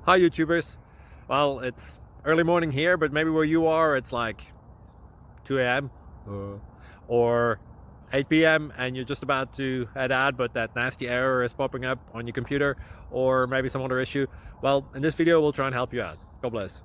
Hi YouTubers. Well, it's early morning here, but maybe where you are it's like 2 a.m. Or 8 p.m. and you're just about to head out, but that nasty error is popping up on your computer, or maybe some other issue. Well, in this video we'll try and help you out. God bless.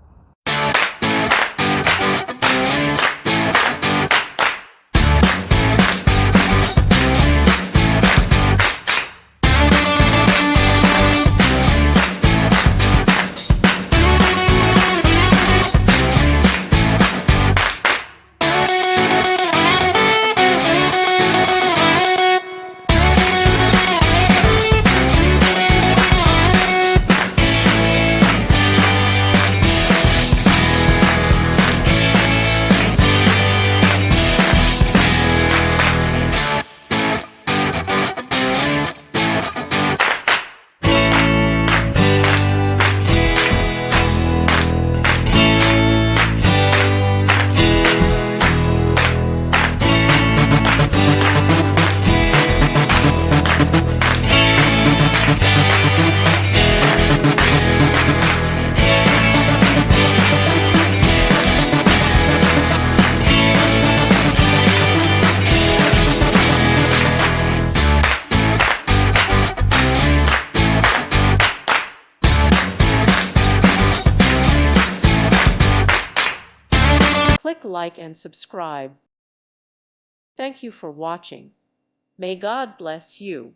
Click like and subscribe. Thank you for watching. May God bless you.